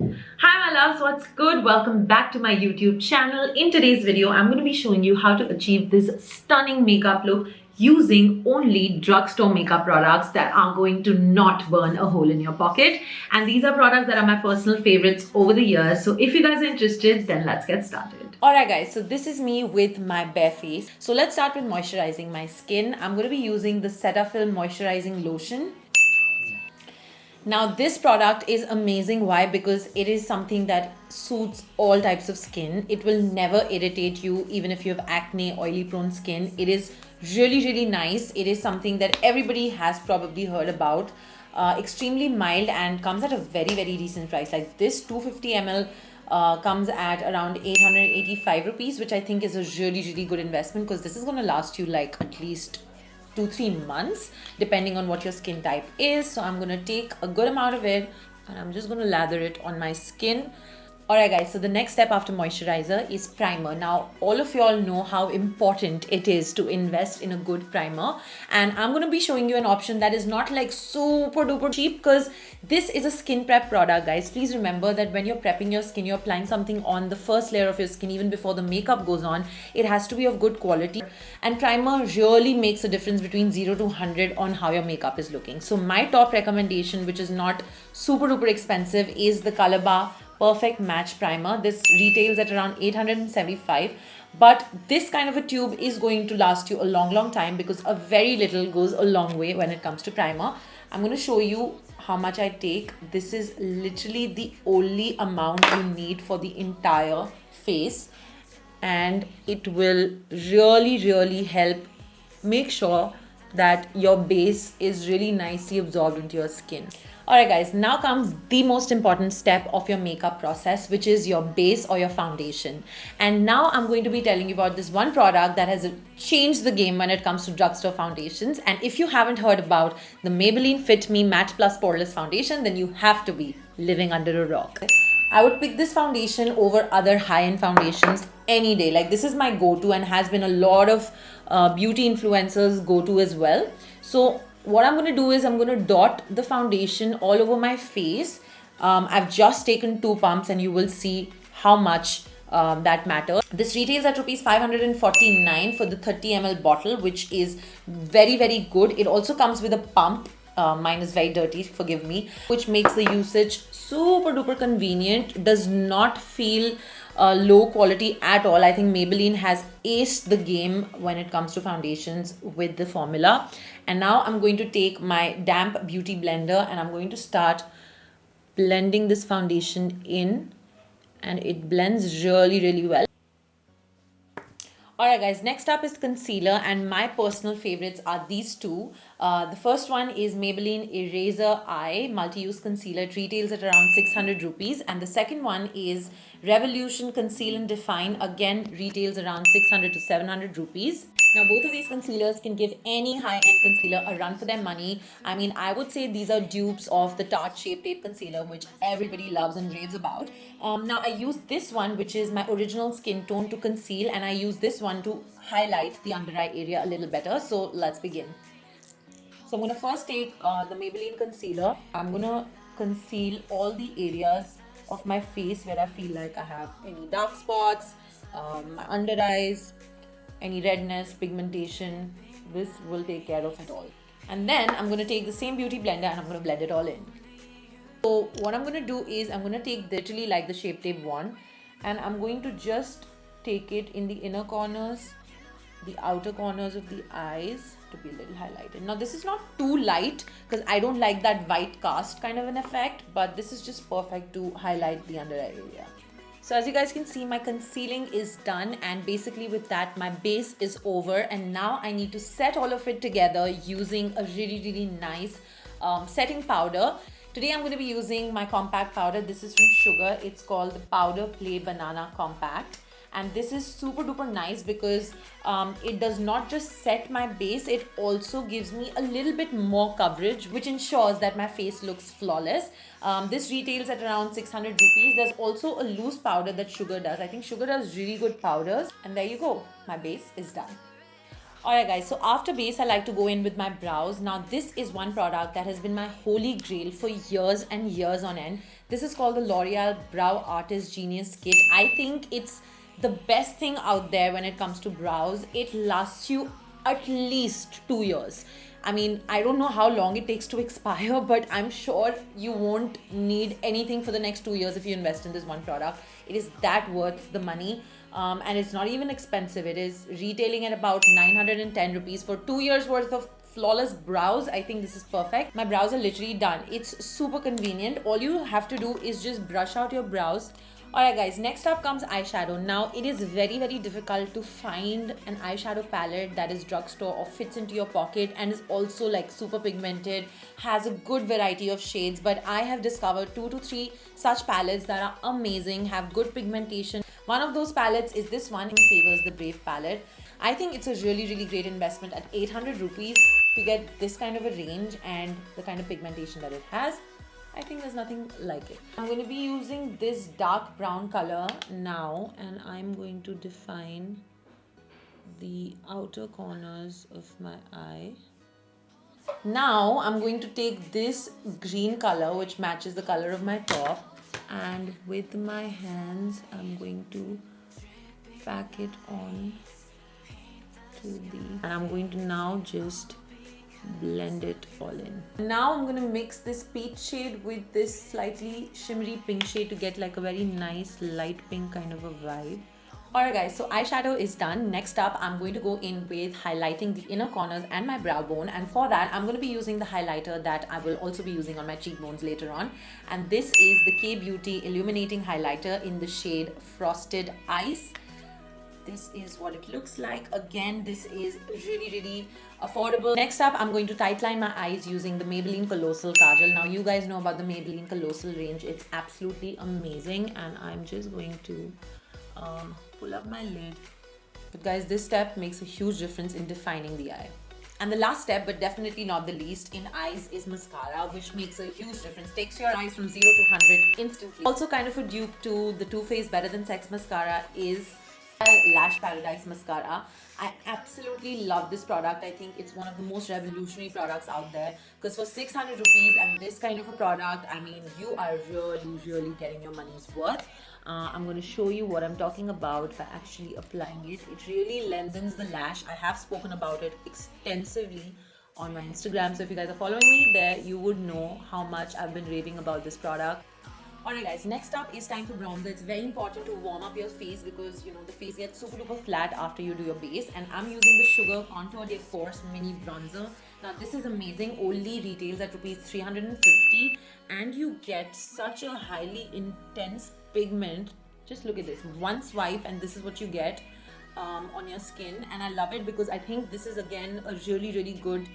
Hi my loves, what's good? Welcome back to my YouTube channel. In today's video, I'm going to be showing you how to achieve this stunning makeup look using only drugstore makeup products that are going to not burn a hole in your pocket. And these are products that are my personal favorites over the years. So if you guys are interested, then let's get started. Alright guys, so this is me with my bare face. So let's start with moisturizing my skin. I'm going to be using the Cetaphil Moisturizing Lotion. Now this product is amazing. Why? Because it is something that suits all types of skin. It will never irritate you even if you have acne, oily prone skin. It is really nice. It is something that everybody has probably heard about. Extremely mild and comes at a very decent price. Like this 250 ml comes at around 885 rupees, which I think is a really good investment because this is going to last you like at least 2-3 months depending on what your skin type is. So I'm gonna take a good amount of it and I'm just gonna lather it on my skin. Alright guys, so the next step after moisturizer is primer. Now all of y'all know how important it is to invest in a good primer, and I'm going to be showing you an option that is not like super duper cheap because this is a skin prep product guys. Please remember that when you're prepping your skin, you're applying something on the first layer of your skin even before the makeup goes on. It has to be of good quality, and primer really makes a difference between 0 to 100 on how your makeup is looking. So my top recommendation, which is not super duper expensive, is the Colorbar Perfect Match Primer. This retails at around 875, but this kind of a tube is going to last you a long time because a very little goes a long way when it comes to primer. I'm going to show you how much I take. This is literally the only amount you need for the entire face, and it will really help make sure that your base is really nicely absorbed into your skin. Alright guys, now comes the most important step of your makeup process, which is your base or your foundation. And now I'm going to be telling you about this one product that has changed the game when it comes to drugstore foundations. And if you haven't heard about the Maybelline Fit Me Matte Plus Poreless Foundation, then you have to be living under a rock. I would pick this foundation over other high-end foundations any day. Like this is my go-to and has been a lot of beauty influencers go-to as well. So what I'm going to do is I'm going to dot the foundation all over my face. I've just taken 2 pumps and you will see how much that matters. This retails at rupees 549 for the 30 ml bottle, which is very good. It also comes with a pump. Mine is very dirty, forgive me, which makes the usage super duper convenient. Does not feel low quality at all. I think Maybelline has aced the game when it comes to foundations with the formula. And now I'm going to take my damp beauty blender and I'm going to start blending this foundation in, and it blends really well. Alright guys, next up is concealer, and my personal favorites are these two. The first one is Maybelline Eraser Eye Multi-Use Concealer. It retails at around 600 rupees. And the second one is Revolution Conceal and Define. Again, retails around 600 to 700 rupees. Now, both of these concealers can give any high-end concealer a run for their money. I mean, I would say these are dupes of the Tarte Shape Tape Concealer, which everybody loves and raves about. Now, I use this one, which is my original skin tone, to conceal, and I use this one to highlight the under eye area a little better. So, let's begin. So, I'm going to first take the Maybelline concealer. I'm going to conceal all the areas of my face where I feel like I have any dark spots, my under eyes, any redness, pigmentation. This will take care of it all. And then I'm going to take the same beauty blender and I'm going to blend it all in. So what I'm going to do is I'm going to take literally like the Shape Tape one, and I'm going to just take it in the inner corners, the outer corners of the eyes to be a little highlighted. Now this is not too light because I don't like that white cast kind of an effect, but this is just perfect to highlight the under eye area. So as you guys can see, my concealing is done, and basically with that my base is over, and now I need to set all of it together using a really nice setting powder. Today I'm going to be using my compact powder. This is from Sugar. It's called the Powder Play Banana Compact. And this is super duper nice because it does not just set my base, it also gives me a little bit more coverage, which ensures that my face looks flawless. This retails at around 600 rupees. There's also a loose powder that Sugar does. I think Sugar does really good powders. And there you go, my base is done. Alright guys, so after base I like to go in with my brows. Now this is one product that has been my holy grail for years and years on end. This is called the L'Oreal Brow Artist Genius Kit. I think it's the best thing out there when it comes to brows. It lasts you at least 2 years. I mean, I don't know how long it takes to expire, but I'm sure you won't need anything for the next 2 years if you invest in this one product. It is that worth the money. And it's not even expensive. It is retailing at about 910 rupees for 2 years worth of flawless brows. I think this is perfect. My brows are literally done. It's super convenient. All you have to do is just brush out your brows. Alright guys, next up comes eyeshadow. Now it is very difficult to find an eyeshadow palette that is drugstore or fits into your pocket and is also like super pigmented, has a good variety of shades, but I have discovered 2 to 3 such palettes that are amazing, have good pigmentation. One of those palettes is this one, Favors the Brave palette. I think it's a really great investment at 800 rupees to get this kind of a range and the kind of pigmentation that it has. I think there's nothing like it. I'm going to be using this dark brown color now, and I'm going to define the outer corners of my eye. Now I'm going to take this green color, which matches the color of my top, and with my hands I'm going to pack it on to the, and I'm going to now just blend it all in. Now I'm going to mix this peach shade with this slightly shimmery pink shade to get like a very nice light pink kind of a vibe. Alright guys, so eyeshadow is done. Next up, I'm going to go in with highlighting the inner corners and my brow bone, and for that I'm going to be using the highlighter that I will also be using on my cheekbones later on, and this is the K Beauty Illuminating Highlighter in the shade Frosted Ice. This is what it looks like. Again, this is really affordable. Next up, I'm going to tightline my eyes using the Maybelline Colossal Kajal. Now, you guys know about the Maybelline Colossal range. It's absolutely amazing. And I'm just going to pull up my lid. But guys, this step makes a huge difference in defining the eye. And the last step, but definitely not the least, in eyes is mascara, which makes a huge difference. Takes your eyes from 0 to 100 instantly. Also kind of a dupe to the Too Faced Better Than Sex mascara is Lash Paradise Mascara. I absolutely love this product. I think it's one of the most revolutionary products out there, because for 600 rupees and this kind of a product, I mean, you are really getting your money's worth. I'm going to show you what I'm talking about by actually applying it. It really lengthens the lash. I have spoken about it extensively on my Instagram, so if you guys are following me there, you would know how much I've been raving about this product. Alright guys, next up is time for bronzer. It's very important to warm up your face because, you know, the face gets super duper flat after you do your base, and I'm using the Sugar Contour de Force Mini Bronzer. Now this is amazing, only retails at rupees 350 and you get such a highly intense pigment. Just look at this, one swipe and this is what you get on your skin, and I love it because I think this is again a really good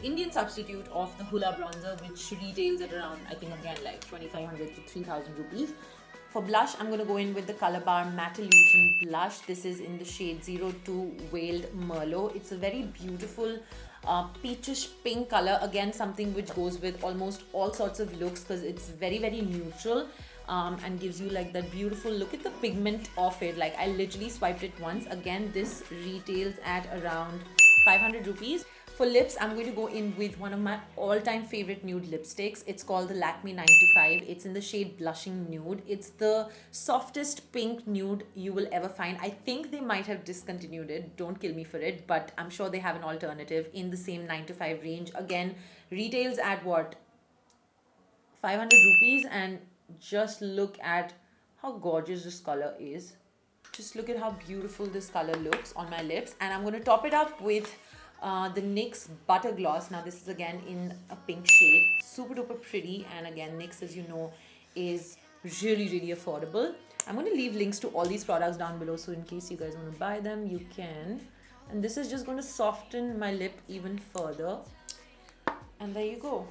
Indian substitute of the Hoola bronzer, which retails at around, I think again like 2500 to 3000 rupees. For blush, I'm going to go in with the Colorbar Matte Illusion blush. This is in the shade 02 Veiled Merlot. It's a very beautiful peachish pink color. Again, something which goes with almost all sorts of looks because it's very neutral and gives you like that beautiful look at the pigment of it. Like I literally swiped it once. Again, this retails at around 500 rupees. For lips, I'm going to go in with one of my all-time favorite nude lipsticks. It's called the Lakme 9 to 5. It's in the shade Blushing Nude. It's the softest pink nude you will ever find. I think they might have discontinued it. Don't kill me for it. But I'm sure they have an alternative in the same 9 to 5 range. Again, retails at what? 500 rupees. And just look at how gorgeous this color is. Just look at how beautiful this color looks on my lips. And I'm going to top it up with the NYX Butter Gloss. Now this is again in a pink shade, super duper pretty, and again NYX, as you know, is really affordable. I'm going to leave links to all these products down below, so in case you guys want to buy them, you can. And this is just going to soften my lip even further, and there you go,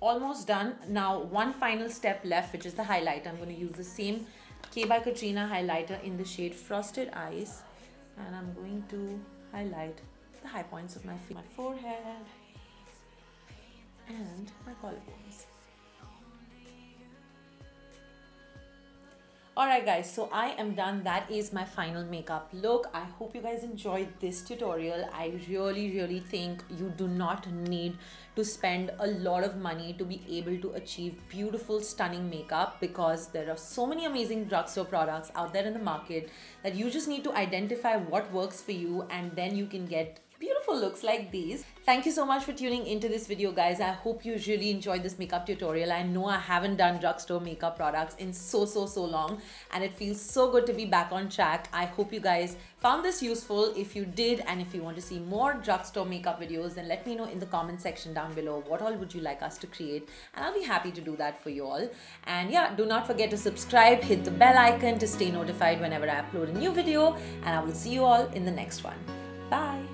almost done. Now one final step left, which is the highlight. I'm going to use the same KayByKatrina highlighter in the shade Frosted Ice, and I'm going to highlight the high points of my face, my forehead and my collarbones. Alright guys, so I am done. That is my final makeup look. I hope you guys enjoyed this tutorial. I really think you do not need to spend a lot of money to be able to achieve beautiful, stunning makeup, because there are so many amazing drugstore products out there in the market that you just need to identify what works for you, and then you can get beautiful looks like these. Thank you so much for tuning into this video, guys. I hope you really enjoyed this makeup tutorial. I know I haven't done drugstore makeup products in so long, and it feels so good to be back on track. I hope you guys found this useful. If you did, and if you want to see more drugstore makeup videos, then let me know in the comment section down below what all would you like us to create, and I'll be happy to do that for you all. And yeah, do not forget to subscribe, hit the bell icon to stay notified whenever I upload a new video, and I will see you all in the next one. Bye.